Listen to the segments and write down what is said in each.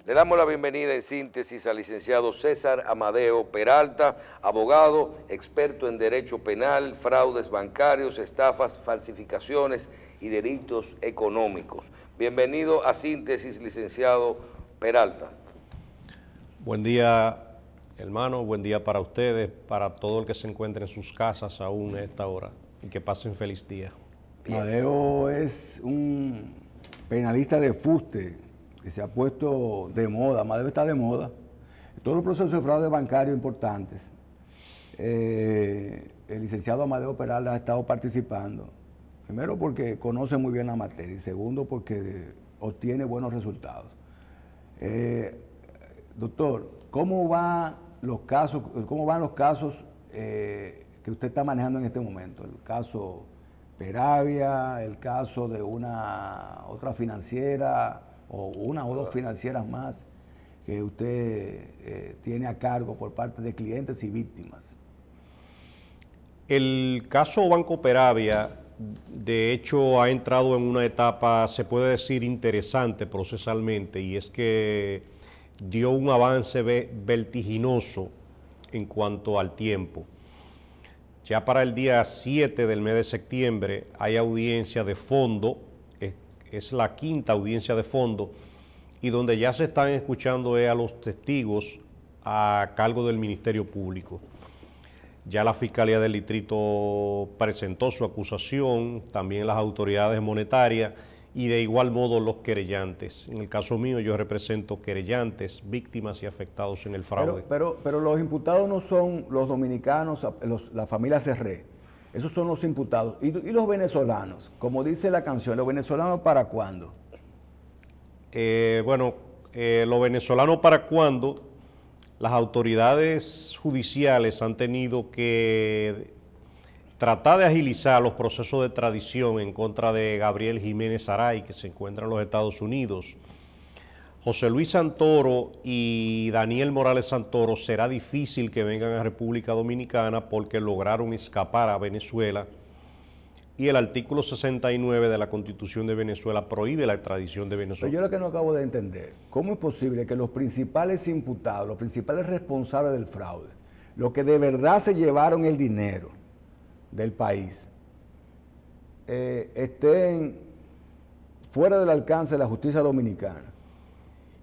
Le damos la bienvenida en síntesis al licenciado César Amadeo Peralta, abogado, experto en derecho penal, fraudes bancarios, estafas, falsificaciones y delitos económicos. Bienvenido a síntesis, licenciado Peralta. Buen día, hermano, buen día para ustedes, para todo el que se encuentre en sus casas aún a esta hora, y que pasen feliz día. Amadeo es un penalista de fuste que se ha puesto de moda. Amadeo está de moda. Todos los procesos de fraude bancario importantes, el licenciado Amadeo Peralta ha estado participando. Primero porque conoce muy bien la materia y segundo porque obtiene buenos resultados. Doctor, ¿cómo van los casos que usted está manejando en este momento? El caso Peravia, el caso de otra financiera o una o dos financieras más que usted tiene a cargo por parte de clientes y víctimas. El caso Banco Peravia, de hecho, ha entrado en una etapa, se puede decir, interesante procesalmente, y es que dio un avance vertiginoso en cuanto al tiempo. Ya para el día 7 del mes de septiembre hay audiencia de fondo, es la quinta audiencia de fondo, y donde ya se están escuchando a los testigos a cargo del Ministerio Público. Ya la Fiscalía del Distrito presentó su acusación, también las autoridades monetarias y de igual modo los querellantes. En el caso mío yo represento querellantes, víctimas y afectados en el fraude. Pero los imputados no son los dominicanos, la familia Cerré. Esos son los imputados. ¿Y los venezolanos? Como dice la canción, ¿los venezolanos para cuándo? Los venezolanos para cuándo, las autoridades judiciales han tenido que tratar de agilizar los procesos de extradición en contra de Gabriel Jiménez Aray, que se encuentra en los Estados Unidos. José Luis Santoro y Daniel Morales Santoro será difícil que vengan a República Dominicana porque lograron escapar a Venezuela y el artículo 69 de la Constitución de Venezuela prohíbe la extradición de Venezuela. Pero yo lo que no acabo de entender, ¿cómo es posible que los principales imputados, los principales responsables del fraude, los que de verdad se llevaron el dinero del país, estén fuera del alcance de la justicia dominicana?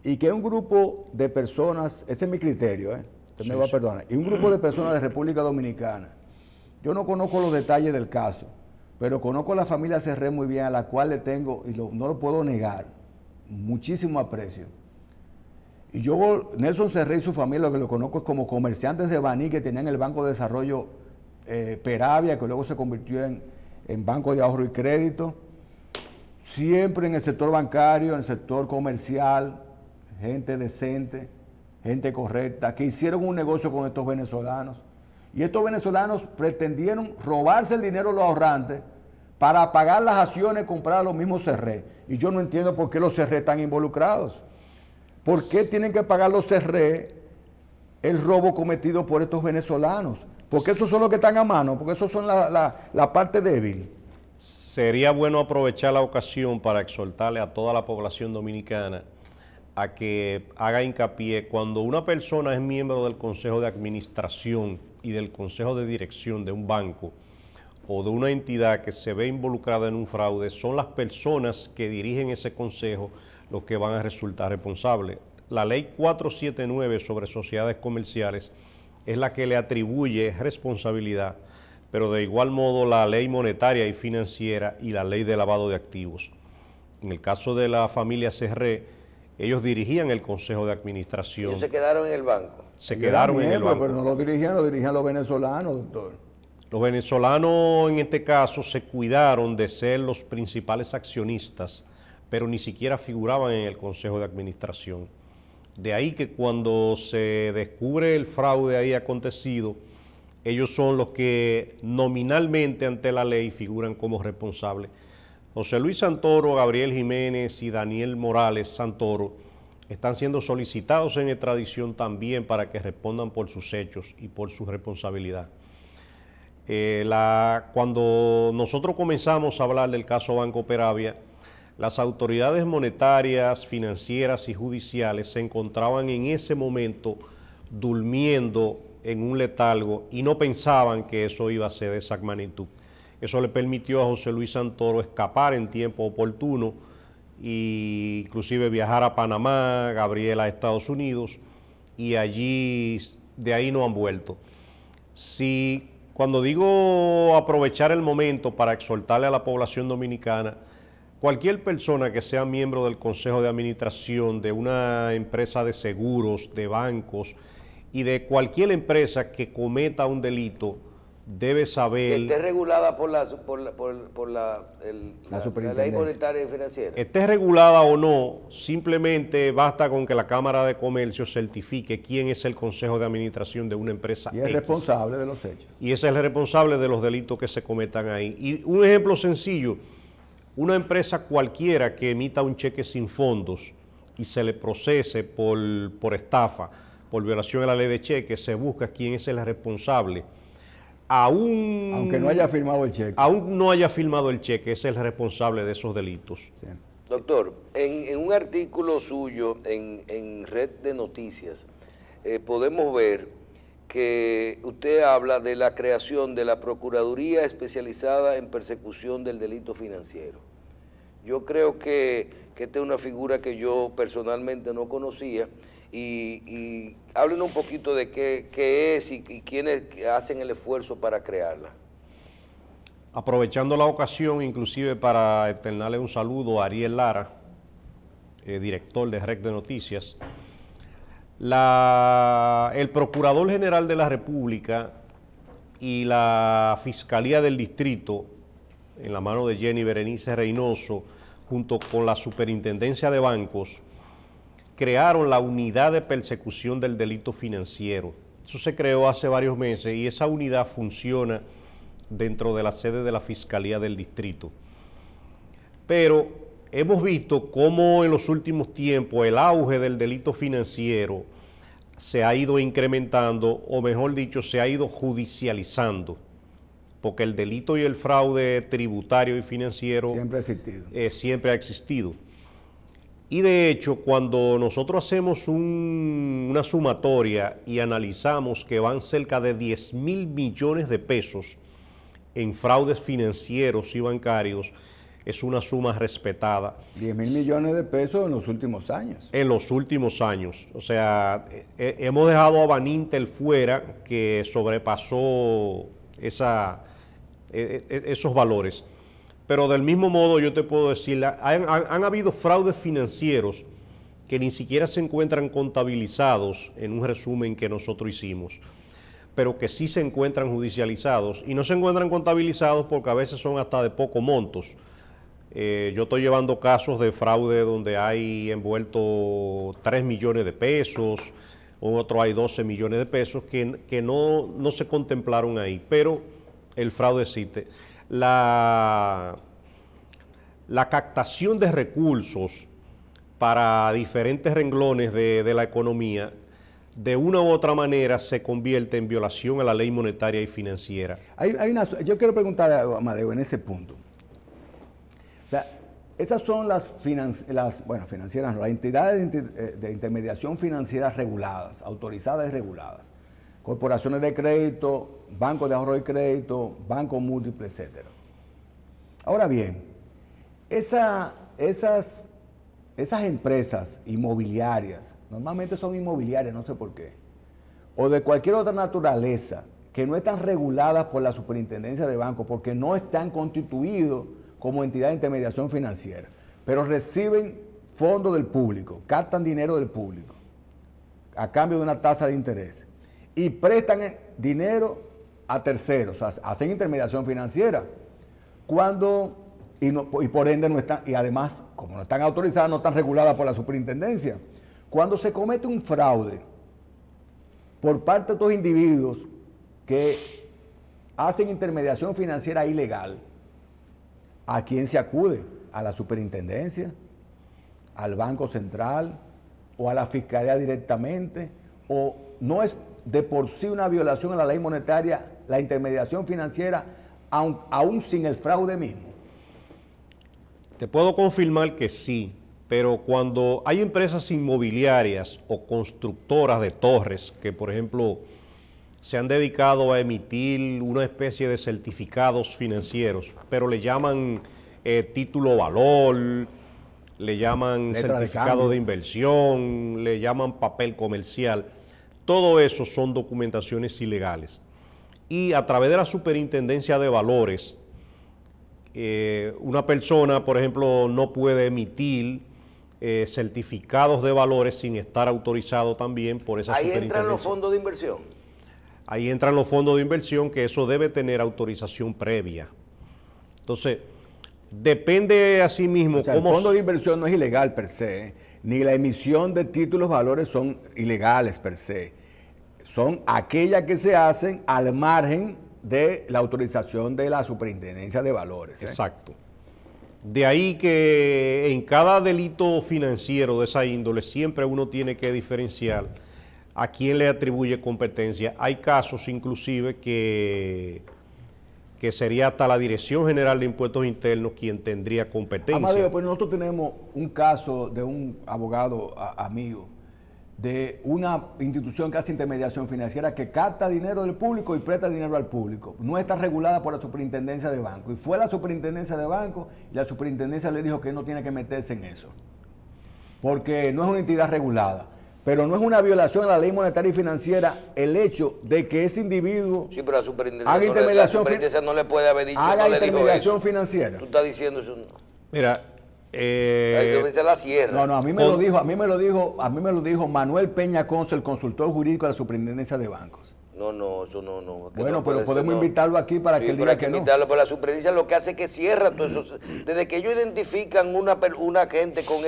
Y que un grupo de personas, ese es mi criterio, usted me va a perdonar, y un grupo de personas de República Dominicana, yo no conozco los detalles del caso, pero conozco a la familia Cerré muy bien, a la cual le tengo, y no lo puedo negar, muchísimo aprecio. Y yo, Nelson Cerré y su familia, lo que lo conozco es como comerciantes de Baní que tenían el Banco de Desarrollo Peravia, que luego se convirtió en Banco de Ahorro y Crédito, siempre en el sector bancario, en el sector comercial, gente decente, gente correcta, que hicieron un negocio con estos venezolanos. Y estos venezolanos pretendieron robarse el dinero de los ahorrantes para pagar las acciones compradas a los mismos Cerré. Y yo no entiendo por qué los Cerré están involucrados. ¿Por qué tienen que pagar los Cerré el robo cometido por estos venezolanos? Porque esos son los que están a mano, porque esos son la parte débil. Sería bueno aprovechar la ocasión para exhortarle a toda la población dominicana a que haga hincapié cuando una persona es miembro del Consejo de Administración y del Consejo de Dirección de un banco o de una entidad que se ve involucrada en un fraude, son las personas que dirigen ese consejo los que van a resultar responsables. La ley 479 sobre sociedades comerciales es la que le atribuye responsabilidad, pero de igual modo la ley monetaria y financiera y la ley de lavado de activos. En el caso de la familia Cerré, ellos dirigían el Consejo de Administración. ¿Ellos se quedaron en el banco? Se quedaron en el banco. Pero no lo dirigían los venezolanos, doctor. Los venezolanos en este caso se cuidaron de ser los principales accionistas, pero ni siquiera figuraban en el Consejo de Administración. De ahí que cuando se descubre el fraude ahí acontecido, ellos son los que nominalmente ante la ley figuran como responsables. José Luis Santoro, Gabriel Jiménez y Daniel Morales Santoro están siendo solicitados en extradición también para que respondan por sus hechos y por su responsabilidad. Cuando nosotros comenzamos a hablar del caso Banco Peravia, Las autoridades monetarias, financieras y judiciales se encontraban en ese momento durmiendo en un letargo y no pensaban que eso iba a ser de esa magnitud. Eso le permitió a José Luis Santoro escapar en tiempo oportuno e inclusive viajar a Panamá, Gabriel a Estados Unidos, y allí, de ahí no han vuelto. Si cuando digo aprovechar el momento para exhortarle a la población dominicana, cualquier persona que sea miembro del Consejo de Administración de una empresa de seguros, de bancos y de cualquier empresa que cometa un delito, debe saber... Que esté regulada por la ley monetaria y financiera. Esté regulada o no, simplemente basta con que la Cámara de Comercio certifique quién es el Consejo de Administración de una empresa y es X. responsable de los hechos. Y ese es el responsable de los delitos que se cometan ahí. Y un ejemplo sencillo, una empresa cualquiera que emita un cheque sin fondos y se le procese por estafa, por violación a la ley de cheques, se busca quién es el responsable. Aunque no haya firmado el cheque. Aún no haya firmado el cheque, es el responsable de esos delitos. Sí. Doctor, en un artículo suyo en Red de Noticias, podemos ver que usted habla de la creación de la Procuraduría Especializada en Persecución del Delito Financiero. Yo creo que esta es una figura que yo personalmente no conocía, y háblenos un poquito de qué es y quiénes hacen el esfuerzo para crearla. Aprovechando la ocasión, inclusive para externarle un saludo a Ariel Lara, director de Red de Noticias. El Procurador General de la República y la Fiscalía del Distrito, en la mano de Jenny Berenice Reynoso, junto con la Superintendencia de Bancos, crearon la Unidad de Persecución del Delito Financiero. Eso se creó hace varios meses y esa unidad funciona dentro de la sede de la Fiscalía del Distrito. Pero hemos visto cómo en los últimos tiempos el auge del delito financiero se ha ido incrementando, o mejor dicho, se ha ido judicializando, porque el delito y el fraude tributario y financiero siempre ha existido. Y de hecho, cuando nosotros hacemos una sumatoria y analizamos que van cerca de 10.000 millones de pesos en fraudes financieros y bancarios, es una suma respetada. 10.000 millones de pesos en los últimos años. En los últimos años. O sea, hemos dejado a Banintel fuera, que sobrepasó esos valores. Pero del mismo modo yo te puedo decir, han habido fraudes financieros que ni siquiera se encuentran contabilizados en un resumen que nosotros hicimos, pero que sí se encuentran judicializados, y no se encuentran contabilizados porque a veces son hasta de pocos montos. Yo estoy llevando casos de fraude donde hay envuelto 3 millones de pesos, en otro hay 12 millones de pesos que no se contemplaron ahí, pero el fraude existe. La captación de recursos para diferentes renglones de la economía, de una u otra manera se convierte en violación a la ley monetaria y financiera. Yo quiero preguntarle a Amadeo en ese punto. O sea, esas son las financieras, no, las entidades de intermediación financiera reguladas, autorizadas y reguladas. Corporaciones de crédito, bancos de ahorro y crédito, bancos múltiples, etc. Ahora bien, esas empresas inmobiliarias, normalmente son inmobiliarias, no sé por qué, o de cualquier otra naturaleza, que no están reguladas por la Superintendencia de Bancos porque no están constituidos como entidad de intermediación financiera, pero reciben fondos del público, captan dinero del público a cambio de una tasa de interés y prestan dinero a terceros, o sea, hacen intermediación financiera, y por ende no están, y además, como no están autorizadas, no están reguladas por la superintendencia. Cuando se comete un fraude por parte de estos individuos que hacen intermediación financiera ilegal, ¿a quién se acude? ¿A la superintendencia? ¿Al Banco Central? ¿O a la Fiscalía directamente? ¿O no es de por sí una violación a la ley monetaria la intermediación financiera, aún sin el fraude mismo? Te puedo confirmar que sí, pero cuando hay empresas inmobiliarias o constructoras de torres que, por ejemplo, se han dedicado a emitir una especie de certificados financieros, pero le llaman título valor, le llaman certificado de inversión, le llaman papel comercial. Todo eso son documentaciones ilegales. Y a través de la Superintendencia de Valores, una persona, por ejemplo, no puede emitir certificados de valores sin estar autorizado también por esa superintendencia. Ahí entran los fondos de inversión. Ahí entran los fondos de inversión, que eso debe tener autorización previa. Entonces, depende así mismo. O sea, el fondo de inversión no es ilegal per se, ni la emisión de títulos valores son ilegales per se. Son aquellas que se hacen al margen de la autorización de la Superintendencia de Valores. Exacto. De ahí que en cada delito financiero de esa índole siempre uno tiene que diferenciar a quién le atribuye competencia. Hay casos inclusive que sería hasta la Dirección General de Impuestos Internos quien tendría competencia. Amadeo, pues nosotros tenemos un caso de un abogado amigo de una institución que hace intermediación financiera que capta dinero del público y presta dinero al público. No está regulada por la Superintendencia de Banco. Y fue a la Superintendencia de Banco y la Superintendencia le dijo que no tiene que meterse en eso. Porque no es una entidad regulada. Pero no es una violación a la ley monetaria y financiera el hecho de que ese individuo sí, pero la superintendencia no le puede haber dicho, haga no le intermediación financiera. Tú estás diciendo eso. Mira, la cierra. No, a mí me lo dijo Manuel Peña Conce, el consultor jurídico de la Superintendencia de Bancos. No, eso no. Bueno, no pero podemos invitarlo aquí para que él diga que no. Pero la superintendencia lo que hace es que cierra todo eso. Desde que ellos identifican una gente con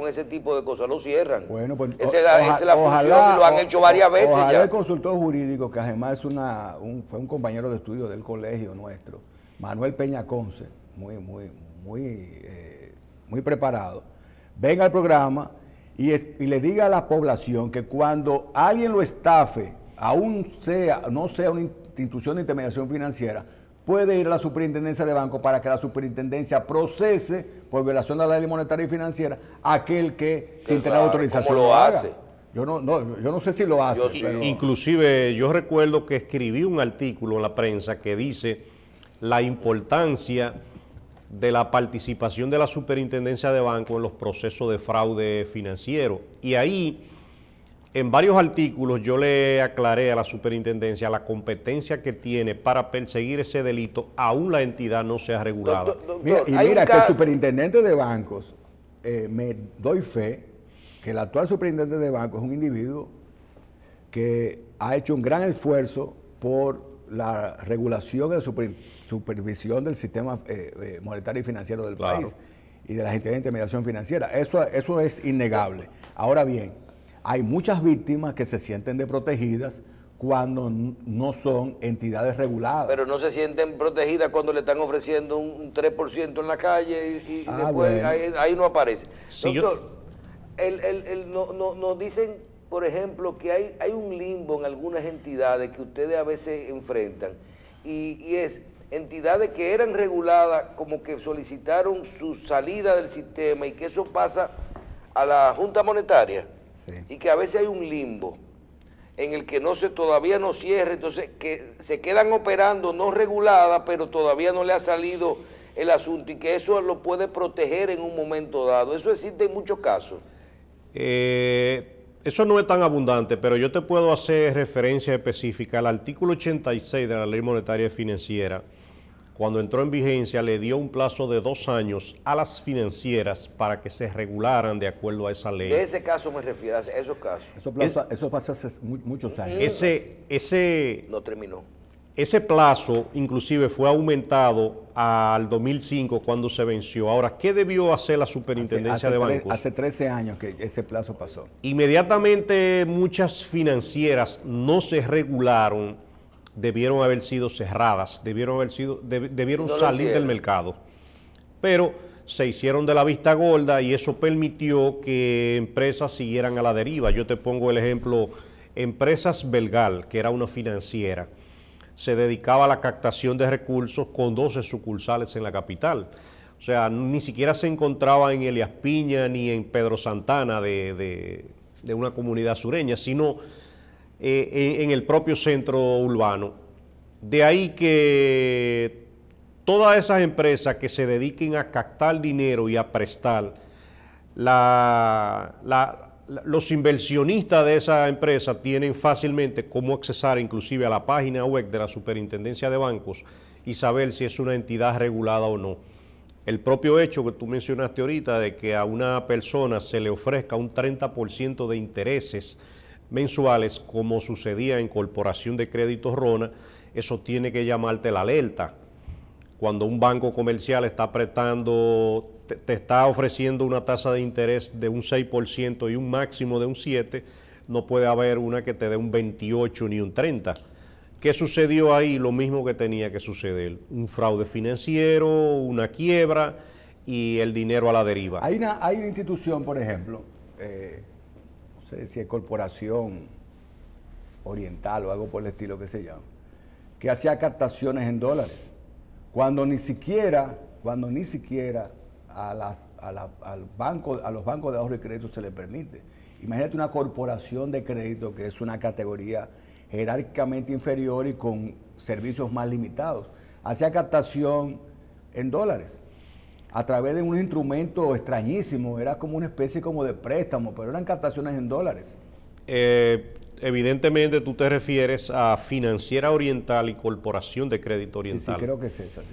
ese tipo de cosas, lo cierran. Bueno, pues esa es la función y lo han hecho varias veces ojalá ya. El consultor jurídico, que además fue un compañero de estudio del colegio nuestro, Manuel Peña Conce, muy preparado, venga al programa y le diga a la población que cuando alguien lo estafe, no sea una institución de intermediación financiera, puede ir a la Superintendencia de Banco para que la Superintendencia procese por violación de la ley monetaria y financiera a aquel que sin tener autorización ¿cómo lo hace? Yo no sé si lo hace. Inclusive yo recuerdo que escribí un artículo en la prensa que dice la importancia de la participación de la Superintendencia de Banco en los procesos de fraude financiero. Y ahí, en varios artículos, yo le aclaré a la Superintendencia la competencia que tiene para perseguir ese delito, aún la entidad no sea regulada. Mira que el superintendente de bancos, me doy fe, que el actual superintendente de bancos es un individuo que ha hecho un gran esfuerzo por la regulación y la supervisión del sistema monetario y financiero del país y de las entidades de intermediación financiera. Eso es innegable. Ahora bien, hay muchas víctimas que se sienten desprotegidas cuando no son entidades reguladas. Pero no se sienten protegidas cuando le están ofreciendo un 3% en la calle y después bueno. ahí no aparece. Sí, Doctor, nos dicen, por ejemplo, que hay un limbo en algunas entidades que ustedes a veces enfrentan y es entidades que eran reguladas como que solicitaron su salida del sistema y que eso pasa a la Junta Monetaria. Sí. Y que a veces hay un limbo en el que todavía no cierra, entonces que se quedan operando no reguladas, pero todavía no le ha salido el asunto y que eso lo puede proteger en un momento dado. Eso existe en muchos casos. Eso no es tan abundante, pero yo te puedo hacer referencia específica al artículo 86 de la Ley Monetaria y Financiera. Cuando entró en vigencia, le dio un plazo de 2 años a las financieras para que se regularan de acuerdo a esa ley. De ese caso me refiero, a esos casos. Eso pasó hace muchos años. No terminó. Ese plazo, inclusive, fue aumentado al 2005 cuando se venció. Ahora, ¿qué debió hacer la Superintendencia de Bancos? Hace 13 años que ese plazo pasó. Inmediatamente muchas financieras no se regularon, debieron haber sido cerradas, debieron salir del mercado. Pero se hicieron de la vista gorda y eso permitió que empresas siguieran a la deriva. Yo te pongo el ejemplo, Empresas Belgal, que era una financiera, se dedicaba a la captación de recursos con 12 sucursales en la capital. O sea, ni siquiera se encontraba en Elías Piña ni en Pedro Santana de una comunidad sureña, sino en el propio centro urbano. De ahí que todas esas empresas que se dediquen a captar dinero y a prestar, los inversionistas de esa empresa tienen fácilmente cómo accesar inclusive a la página web de la Superintendencia de Bancos y saber si es una entidad regulada o no. El propio hecho que tú mencionaste ahorita de que a una persona se le ofrezca un 30% de intereses mensuales, como sucedía en Corporación de Créditos Rona, eso tiene que llamarte la alerta. Cuando un banco comercial está prestando, te está ofreciendo una tasa de interés de un 6% y un máximo de un 7%, no puede haber una que te dé un 28 ni un 30%. ¿Qué sucedió ahí? Lo mismo que tenía que suceder. Un fraude financiero, una quiebra y el dinero a la deriva. Hay una institución, por ejemplo, no sé si es Corporación Oriental o algo por el estilo que se llama, que hacía captaciones en dólares, cuando ni siquiera a los bancos de ahorro y crédito se les permite. Imagínate una corporación de crédito que es una categoría jerárquicamente inferior y con servicios más limitados. Hacía captación en dólares a través de un instrumento extrañísimo, era como una especie como de préstamo, pero eran captaciones en dólares. Evidentemente tú te refieres a Financiera Oriental y Corporación de Crédito Oriental. Sí, creo que es esa, sí.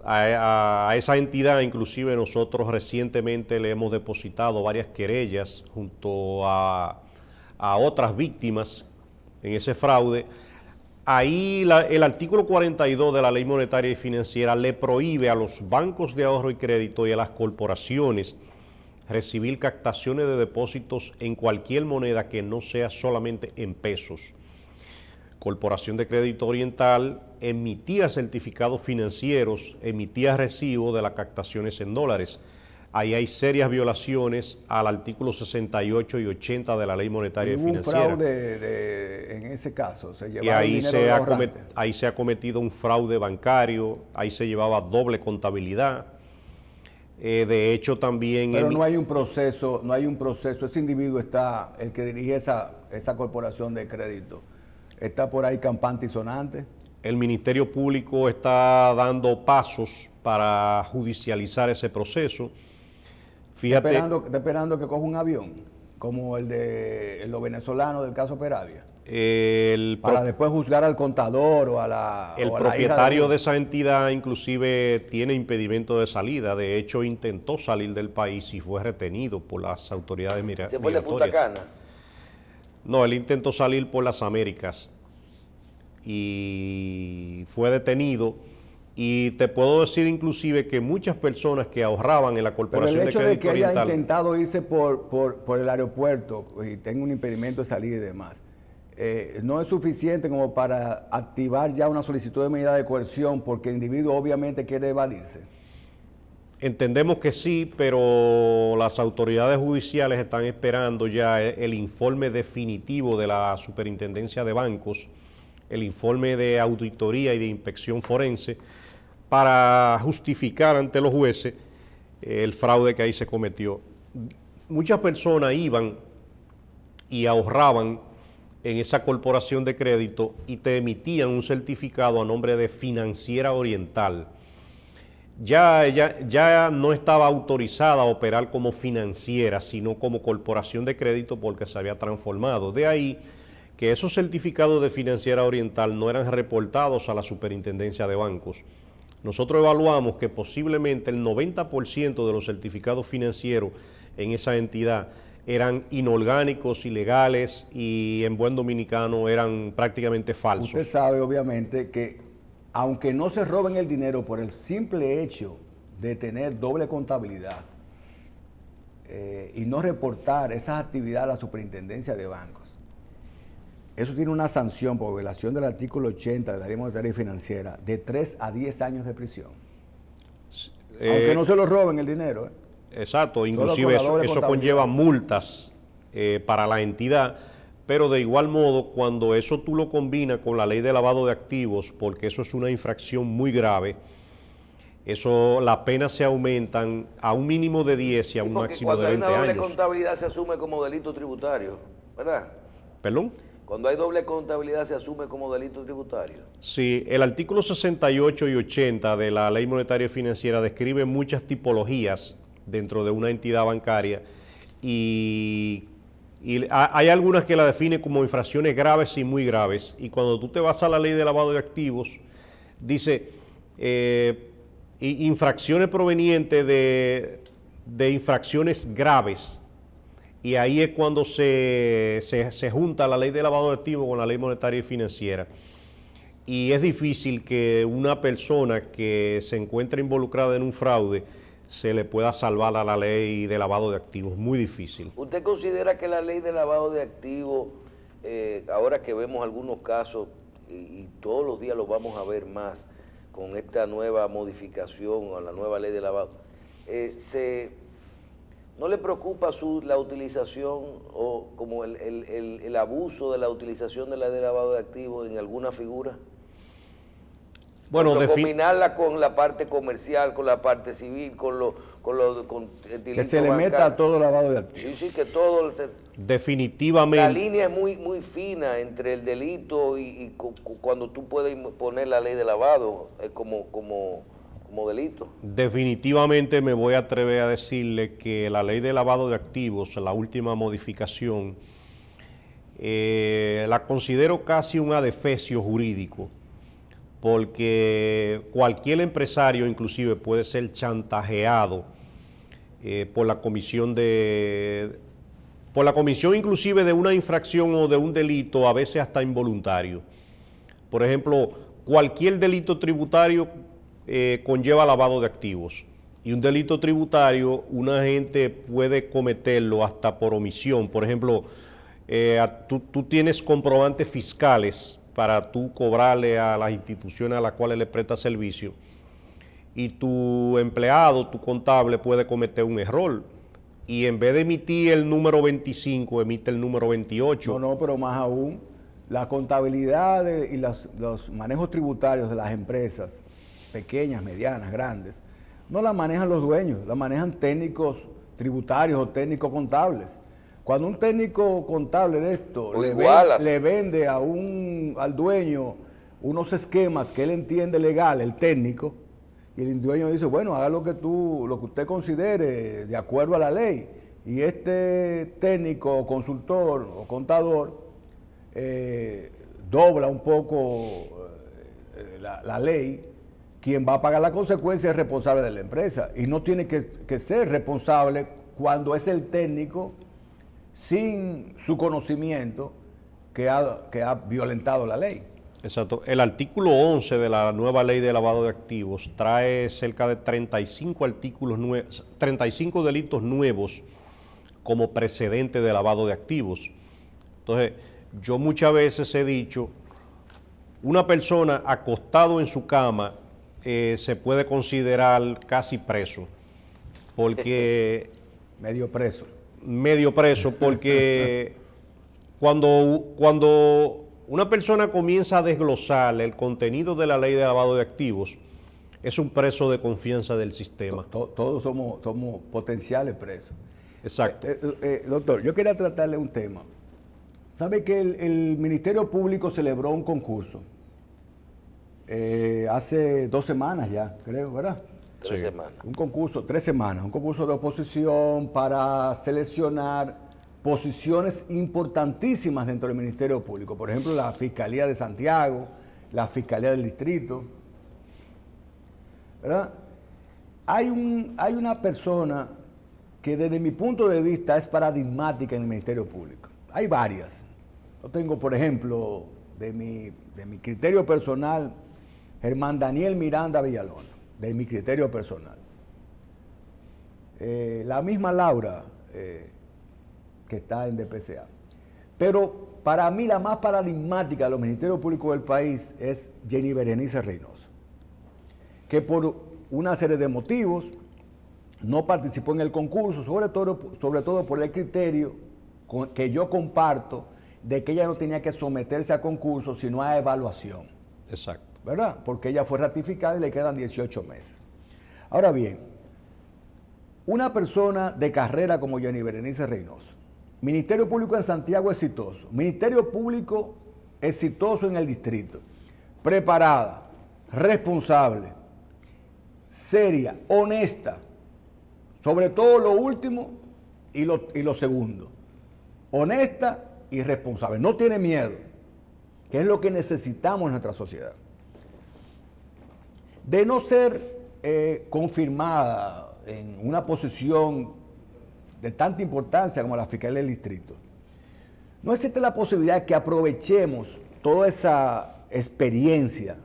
A esa entidad inclusive nosotros recientemente le hemos depositado varias querellas junto a otras víctimas en ese fraude. Ahí el artículo 42 de la Ley Monetaria y Financiera le prohíbe a los bancos de ahorro y crédito y a las corporaciones recibir captaciones de depósitos en cualquier moneda que no sea solamente en pesos. Corporación de Crédito Oriental emitía certificados financieros, emitía recibos de las captaciones en dólares. Ahí hay serias violaciones al artículo 68 y 80 de la Ley Monetaria y Financiera. Hubo un fraude en ese caso. Y ahí se ha cometido un fraude bancario, ahí se llevaba doble contabilidad. De hecho también... Pero no hay un proceso, ese individuo está, el que dirige esa corporación de crédito, está por ahí campante y sonante. El Ministerio Público está dando pasos para judicializar ese proceso. Fíjate, está esperando que coja un avión, como el de los venezolanos del caso Peravia, para después juzgar al contador o a la... El propietario de esa entidad inclusive tiene impedimento de salida. De hecho, intentó salir del país y fue retenido por las autoridades migratorias. ¿Se fue de Punta Cana? No, él intentó salir por las Américas y fue detenido. Y te puedo decir inclusive que muchas personas que ahorraban en la Corporación de Crédito Oriental... Pero el hecho de que haya intentado irse por el aeropuerto y tenga un impedimento de salida y demás, no es suficiente como para activar ya una solicitud de medida de coerción porque el individuo obviamente quiere evadirse. Entendemos que sí, pero las autoridades judiciales están esperando ya el informe definitivo de la Superintendencia de Bancos, el informe de auditoría y de inspección forense, para justificar ante los jueces el fraude que ahí se cometió. Muchas personas iban y ahorraban en esa corporación de crédito y te emitían un certificado a nombre de Financiera Oriental. Ya no estaba autorizada a operar como financiera, sino como corporación de crédito porque se había transformado. De ahí que esos certificados de Financiera Oriental no eran reportados a la Superintendencia de Bancos. Nosotros evaluamos que posiblemente el 90% de los certificados financieros en esa entidad eran inorgánicos, ilegales y en buen dominicano eran prácticamente falsos. Usted sabe obviamente que aunque no se roben el dinero por el simple hecho de tener doble contabilidad y no reportar esas actividades a la Superintendencia de Bancos, eso tiene una sanción por violación del artículo 80 de la Ley Monetaria y Financiera de 3 a 10 años de prisión. Aunque no se lo roben el dinero. Exacto, inclusive eso conlleva multas para la entidad, pero de igual modo cuando eso tú lo combinas con la ley de lavado de activos, porque eso es una infracción muy grave, eso las penas se aumentan a un mínimo de 10 y a un máximo de 20 años. Cuando hay una doble años. contabilidad se asume como delito tributario, ¿verdad? ¿Perdón? Cuando hay doble contabilidad se asume como delito tributario. Sí, el artículo 68 y 80 de la Ley Monetaria y Financiera describe muchas tipologías dentro de una entidad bancaria y hay algunas que la definen como infracciones graves y muy graves. Y cuando tú te vas a la ley de lavado de activos, dice infracciones provenientes de infracciones graves. Y ahí es cuando se junta la ley de lavado de activos con la ley monetaria y financiera. Y es difícil que una persona que se encuentre involucrada en un fraude se le pueda salvar a la ley de lavado de activos. Muy difícil. ¿Usted considera que la ley de lavado de activos, ahora que vemos algunos casos, y todos los días los vamos a ver más con esta nueva modificación o la nueva ley de lavado, ¿no le preocupa la utilización o como el abuso de la utilización de la ley de lavado de activos en alguna figura? Bueno, combinarla con la parte comercial, con la parte civil, con el delito que se le meta a todo lavado de activos. Sí, que todo. Definitivamente. La línea es muy fina entre el delito y cuando tú puedes poner la ley de lavado como delito. Definitivamente me voy a atrever a decirle que la ley de lavado de activos, la última modificación, la considero casi un adefesio jurídico, porque cualquier empresario inclusive puede ser chantajeado por la comisión inclusive de una infracción o de un delito, a veces hasta involuntario. Por ejemplo, cualquier delito tributario conlleva lavado de activos, y un delito tributario una gente puede cometerlo hasta por omisión. Por ejemplo, tú tienes comprobantes fiscales para tú cobrarle a las instituciones a las cuales le prestas servicio, y tu empleado, tu contable, puede cometer un error y en vez de emitir el número 25, emite el número 28. No, pero más aún, la contabilidad y los manejos tributarios de las empresas, pequeñas, medianas, grandes, no la manejan los dueños, la manejan técnicos tributarios o técnicos contables. Cuando un técnico contable de esto le vende al dueño unos esquemas que él entiende legal, el técnico, y el dueño dice, bueno, haga lo que usted considere de acuerdo a la ley, y este técnico, consultor o contador dobla un poco la ley, quien va a pagar la consecuencia es responsable de la empresa, y no tiene que ser responsable cuando es el técnico sin su conocimiento que ha violentado la ley. Exacto. El artículo 11 de la nueva ley de lavado de activos trae cerca de 35 delitos nuevos como precedente de lavado de activos. Entonces, yo muchas veces he dicho, una persona acostado en su cama se puede considerar casi preso, porque... Medio preso, porque cuando una persona comienza a desglosar el contenido de la ley de lavado de activos, es un preso de confianza del sistema. Todos somos potenciales presos. Exacto. Doctor, yo quería tratarle un tema. ¿Sabe que el Ministerio Público celebró un concurso? Hace 2 semanas ya, creo, ¿verdad? 3 semanas. Un concurso, 3 semanas, un concurso de oposición para seleccionar posiciones importantísimas dentro del Ministerio Público. Por ejemplo, la Fiscalía de Santiago, la Fiscalía del Distrito, ¿verdad? Hay una persona que desde mi punto de vista es paradigmática en el Ministerio Público. Hay varias. Yo tengo, por ejemplo, de mi criterio personal, Germán Daniel Miranda Villalona, de mi criterio personal. La misma Laura, que está en DPCA. Pero para mí la más paradigmática de los ministerios públicos del país es Jenny Berenice Reynoso, que por una serie de motivos no participó en el concurso, sobre todo por el criterio que yo comparto de que ella no tenía que someterse a concurso, sino a evaluación. Exacto. ¿Verdad? Porque ella fue ratificada y le quedan 18 meses. Ahora bien, una persona de carrera como Jenny Berenice Reynoso, Ministerio Público en Santiago exitoso, Ministerio Público exitoso en el distrito, preparada, responsable, seria, honesta, sobre todo lo último y lo segundo, honesta y responsable, no tiene miedo, que es lo que necesitamos en nuestra sociedad. De no ser confirmada en una posición de tanta importancia como la fiscalía del distrito, no existe la posibilidad de que aprovechemos toda esa experiencia,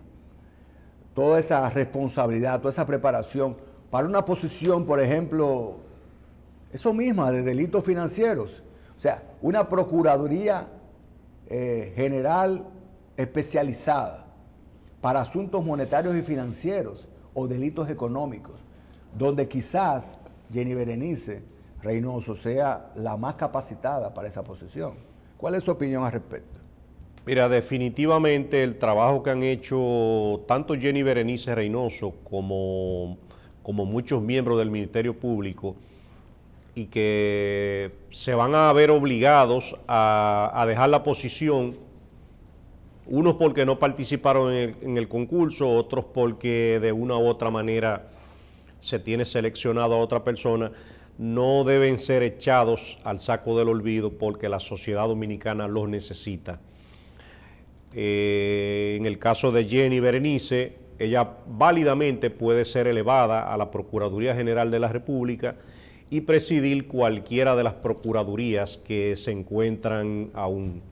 toda esa responsabilidad, toda esa preparación para una posición, por ejemplo, eso misma, de delitos financieros. O sea, una Procuraduría General especializada para asuntos monetarios y financieros o delitos económicos, donde quizás Jenny Berenice Reynoso sea la más capacitada para esa posición. ¿Cuál es su opinión al respecto? Mira, definitivamente el trabajo que han hecho tanto Jenny Berenice Reynoso como muchos miembros del Ministerio Público, y que se van a ver obligados a dejar la posición, unos porque no participaron en el concurso, otros porque de una u otra manera se tiene seleccionado a otra persona, no deben ser echados al saco del olvido porque la sociedad dominicana los necesita. En el caso de Jenny Berenice, ella válidamente puede ser elevada a la Procuraduría General de la República y presidir cualquiera de las procuradurías que se encuentran aún.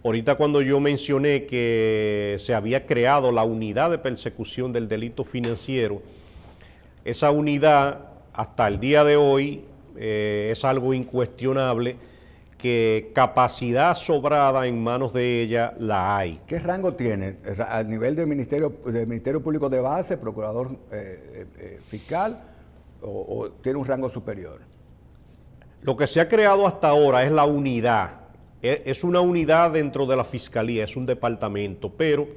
Ahorita cuando yo mencioné que se había creado la unidad de persecución del delito financiero, esa unidad hasta el día de hoy es algo incuestionable, que capacidad sobrada en manos de ella la hay. ¿Qué rango tiene? ¿A nivel del Ministerio Público de base, procurador fiscal, o tiene un rango superior? Lo que se ha creado hasta ahora es la unidad. Es una unidad dentro de la Fiscalía, es un departamento, pero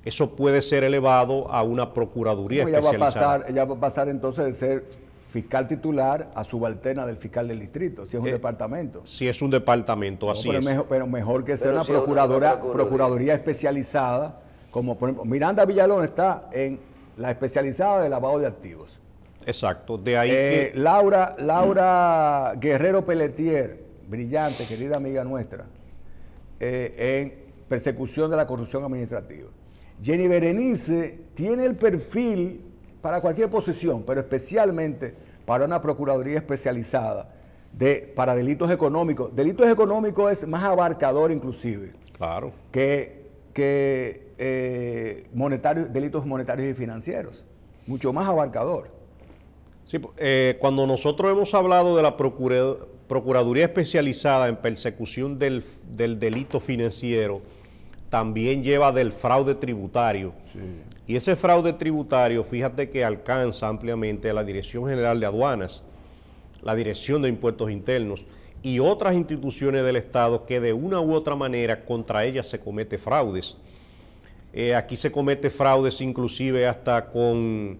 eso puede ser elevado a una procuraduría especializada. Ella va a pasar entonces de ser fiscal titular a subalterna del fiscal del distrito, si es un departamento. Si es un departamento, así es. Pero mejor que sea una procuraduría especializada, como por ejemplo, Miranda Villalón está en la especializada de lavado de activos. Exacto, de ahí que... Laura Guerrero Pelletier, brillante, querida amiga nuestra, en persecución de la corrupción administrativa. Jenny Berenice tiene el perfil para cualquier posición, pero especialmente para una procuraduría especializada para delitos económicos. Delitos económicos es más abarcador inclusive. Claro. Que delitos monetarios y financieros. Mucho más abarcador. Sí, cuando nosotros hemos hablado de la Procuraduría especializada en persecución del delito financiero, también lleva del fraude tributario. Sí. Y ese fraude tributario, fíjate que alcanza ampliamente a la Dirección General de Aduanas, la Dirección de Impuestos Internos y otras instituciones del Estado que de una u otra manera contra ellas se comete fraudes. Aquí se comete fraudes inclusive hasta en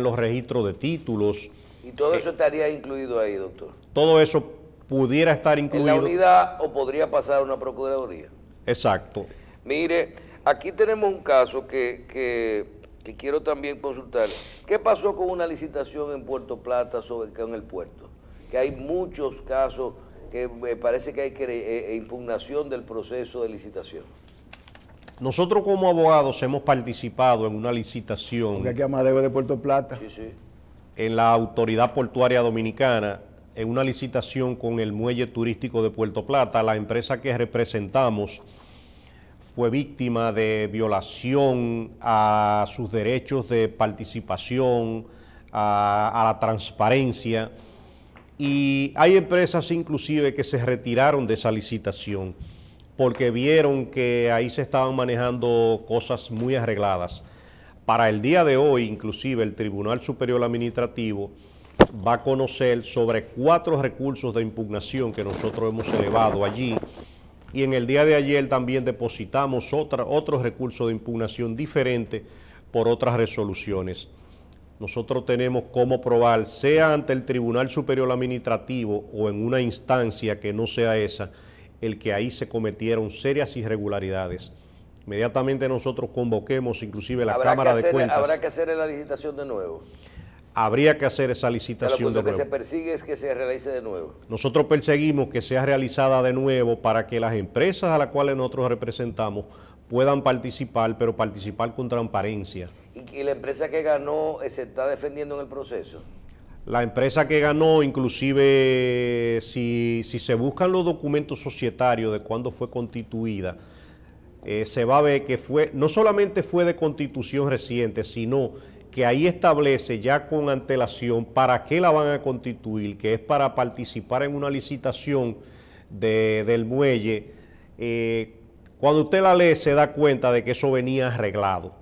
los registros de títulos. ¿Y todo eso estaría incluido ahí, doctor? Todo eso pudiera estar incluido. ¿En la unidad o podría pasar a una procuraduría? Exacto. Mire, aquí tenemos un caso que quiero también consultar. ¿Qué pasó con una licitación en Puerto Plata con el puerto? Que hay muchos casos que me parece que hay impugnación del proceso de licitación. Nosotros como abogados hemos participado en una licitación. Porque aquí Amadeo de Puerto Plata. Sí, sí. En la Autoridad Portuaria Dominicana, en una licitación con el Muelle Turístico de Puerto Plata. La empresa que representamos fue víctima de violación a sus derechos de participación, a la transparencia, y hay empresas inclusive que se retiraron de esa licitación porque vieron que ahí se estaban manejando cosas muy arregladas. Para el día de hoy, inclusive, el Tribunal Superior Administrativo va a conocer sobre 4 recursos de impugnación que nosotros hemos elevado allí, y en el día de ayer también depositamos otros recursos de impugnación diferentes por otras resoluciones. nosotros tenemos cómo probar, sea ante el Tribunal Superior Administrativo o en una instancia que no sea esa, el que ahí se cometieron serias irregularidades. Inmediatamente nosotros convoquemos inclusive la Cámara de Cuentas. ¿Habrá que hacer la licitación de nuevo? Habría que hacer esa licitación de nuevo. Lo que se persigue es que se realice de nuevo. Nosotros perseguimos que sea realizada de nuevo para que las empresas a las cuales nosotros representamos puedan participar, pero participar con transparencia. ¿Y la empresa que ganó se está defendiendo en el proceso? La empresa que ganó, inclusive, si se buscan los documentos societarios de cuándo fue constituida, se va a ver que no solamente fue de constitución reciente, sino que ahí establece ya con antelación para qué la van a constituir, que es para participar en una licitación del muelle. Cuando usted la lee se da cuenta de que eso venía arreglado.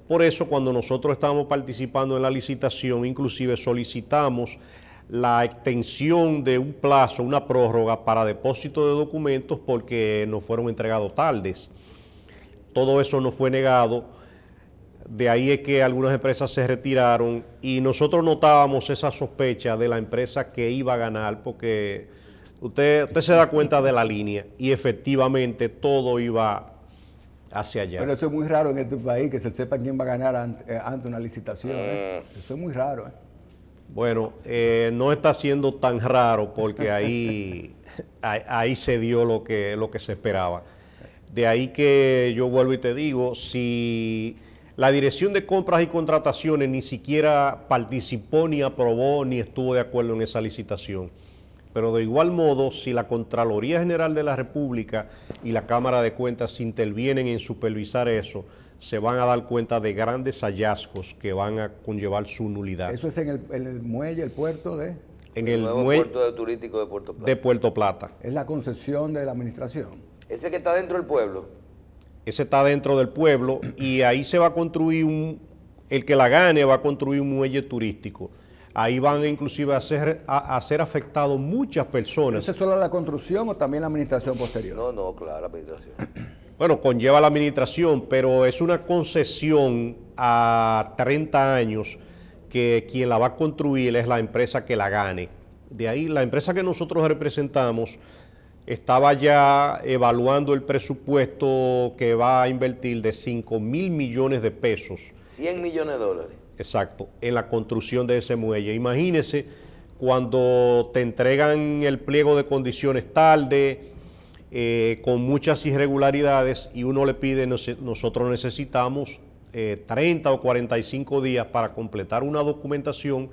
Por eso cuando nosotros estábamos participando en la licitación, inclusive solicitamos la extensión de un plazo, una prórroga para depósito de documentos porque nos fueron entregados tardes. Todo eso nos fue negado, de ahí es que algunas empresas se retiraron y nosotros notábamos esa sospecha de la empresa que iba a ganar porque usted se da cuenta de la línea y efectivamente todo iba hacia allá. Pero eso es muy raro en este país, que se sepa quién va a ganar ante una licitación. Eso es muy raro. Bueno, no está siendo tan raro porque ahí se dio lo que se esperaba. De ahí que yo vuelvo y te digo, si la Dirección de Compras y Contrataciones ni siquiera participó, ni aprobó, ni estuvo de acuerdo en esa licitación, pero de igual modo, si la Contraloría General de la República y la Cámara de Cuentas intervienen en supervisar eso, se van a dar cuenta de grandes hallazgos que van a conllevar su nulidad. ¿Eso es en el muelle, el puerto de...? En el nuevo muelle puerto turístico de Puerto Plata. De Puerto Plata. Es la concesión de la administración. ¿Ese que está dentro del pueblo? Ese está dentro del pueblo y ahí se va a construir el que la gane va a construir un muelle turístico. Ahí van inclusive a ser afectados muchas personas. ¿Es solo la construcción o también la administración posterior? No, claro, la administración. Bueno, conlleva la administración, pero es una concesión a 30 años que quien la va a construir es la empresa que la gane. De ahí, la empresa que nosotros representamos estaba ya evaluando el presupuesto que va a invertir de 5.000 millones de pesos. 100 millones de dólares. Exacto, en la construcción de ese muelle. Imagínese cuando te entregan el pliego de condiciones tarde, con muchas irregularidades y uno le pide, nosotros necesitamos 30 o 45 días para completar una documentación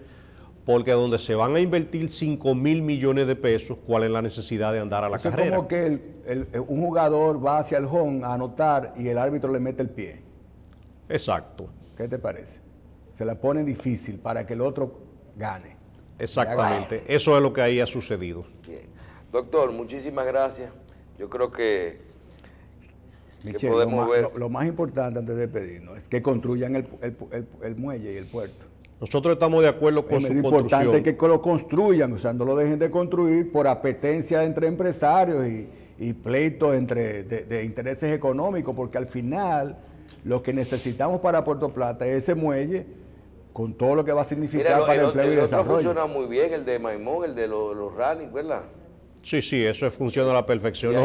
porque donde se van a invertir 5.000 millones de pesos, ¿cuál es la necesidad de andar a la carrera? Es como que un jugador va hacia el home a anotar y el árbitro le mete el pie. Exacto. ¿Qué te parece? Se la pone difícil para que el otro gane. Exactamente. Eso es lo que ahí ha sucedido. Bien. Doctor, muchísimas gracias. Yo creo que Michelle, podemos ver. Lo más importante antes de despedirnos es que construyan el muelle y el puerto. Nosotros estamos de acuerdo con su construcción. Lo importante es que lo construyan, o sea, no lo dejen de construir por apetencia entre empresarios y pleitos de intereses económicos, porque al final lo que necesitamos para Puerto Plata es ese muelle con todo lo que va a significar para el empleo y desarrollo. El otro funciona muy bien, el de Maimón, el de los running, ¿verdad? Sí, eso funciona a la perfección.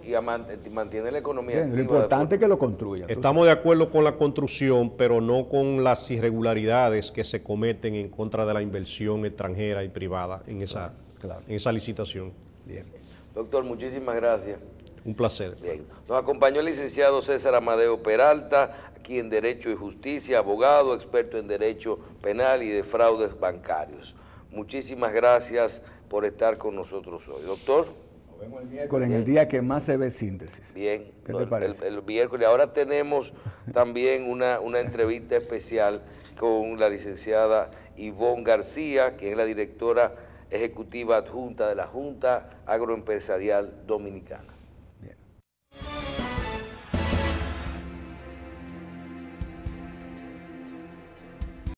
Y mantiene la economía activa. Lo importante es que lo construyan. Estamos de acuerdo con la construcción, pero no con las irregularidades que se cometen en contra de la inversión extranjera y privada en esa licitación. Bien. Doctor, muchísimas gracias. Un placer. Bien. Nos acompañó el licenciado César Amadeo Peralta, aquí en Derecho y Justicia, abogado, experto en Derecho Penal y de Fraudes Bancarios. Muchísimas gracias por estar con nosotros hoy. Doctor. Nos vemos el miércoles, en el día que más se ve síntesis. Bien. ¿Qué te parece? El miércoles. Ahora tenemos también una entrevista especial con la licenciada Ivonne García, que es la directora ejecutiva adjunta de la Junta Agroempresarial Dominicana.